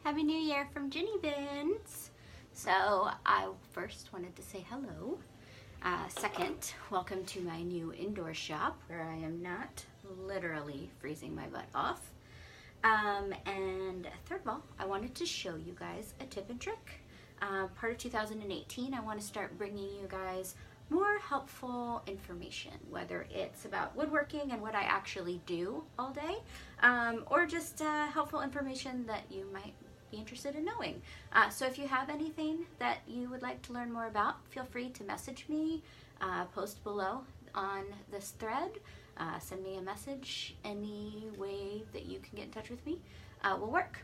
Happy New Year from GinnyBins. So I first wanted to say hello. Second, welcome to my new indoor shop where I am not literally freezing my butt off. And third of all, I wanted to show you guys a tip and trick. Part of 2018, I want to start bringing you guys more helpful information, whether it's about woodworking and what I actually do all day, or just helpful information that you might be interested in knowing. So if you have anything that you would like to learn more about, feel free to message me, post below on this thread, send me a message. Any way that you can get in touch with me will work.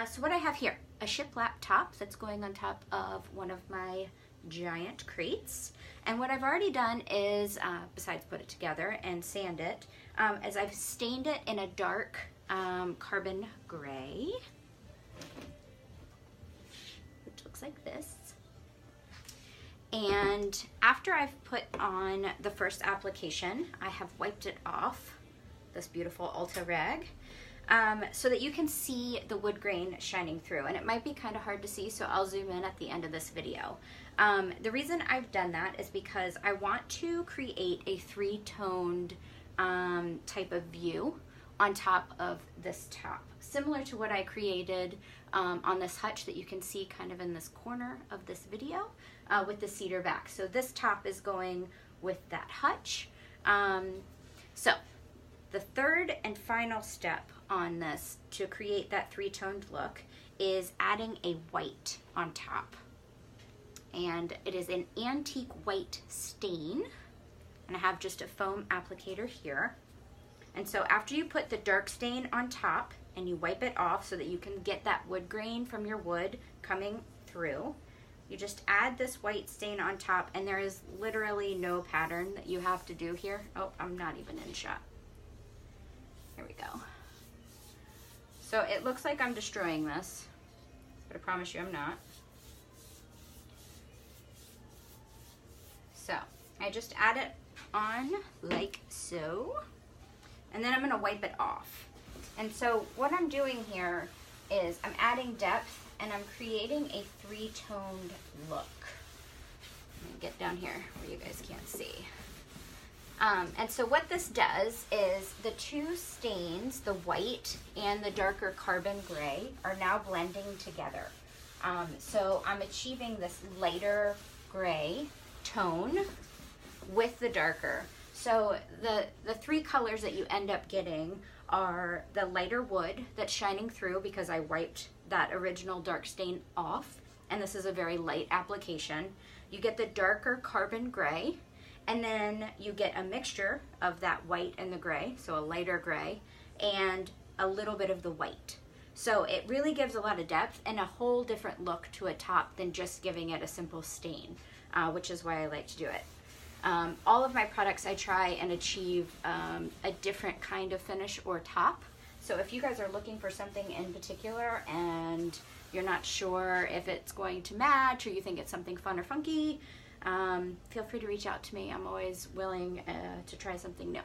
So what I have here, a shiplap top that's going on top of one of my giant crates. And what I've already done is, besides put it together and sand it, is I've stained it in a dark carbon gray, which looks like this. And after I've put on the first application, I have wiped it off, this beautiful Ulta rag, so that you can see the wood grain shining through. And it might be kind of hard to see, so I'll zoom in at the end of this video. The reason I've done that is because I want to create a three-toned type of view on top of this top, similar to what I created on this hutch that you can see kind of in this corner of this video with the cedar back. So this top is going with that hutch. So the third and final step on this to create that three-toned look is adding a white on top. And it is an antique white stain. And I have just a foam applicator here. And so after you put the dark stain on top and you wipe it off so that you can get that wood grain from your wood coming through, you just add this white stain on top, and there is literally no pattern that you have to do here. Oh, I'm not even in shot. Here we go. So it looks like I'm destroying this, but I promise you I'm not. So I just add it on like so, and then I'm gonna wipe it off. And so what I'm doing here is I'm adding depth and I'm creating a three-toned look. Let me get down here where you guys can't see. And so what this does is the two stains, the white and the darker carbon gray, are now blending together. So I'm achieving this lighter gray tone with the darker. So the three colors that you end up getting are the lighter wood that's shining through because I wiped that original dark stain off, and this is a very light application. You get the darker carbon gray, and then you get a mixture of that white and the gray, so a lighter gray, and a little bit of the white. So it really gives a lot of depth and a whole different look to a top than just giving it a simple stain, which is why I like to do it. All of my products I try and achieve a different kind of finish or top. So if you guys are looking for something in particular and you're not sure if it's going to match or you think it's something fun or funky, feel free to reach out to me. I'm always willing to try something new.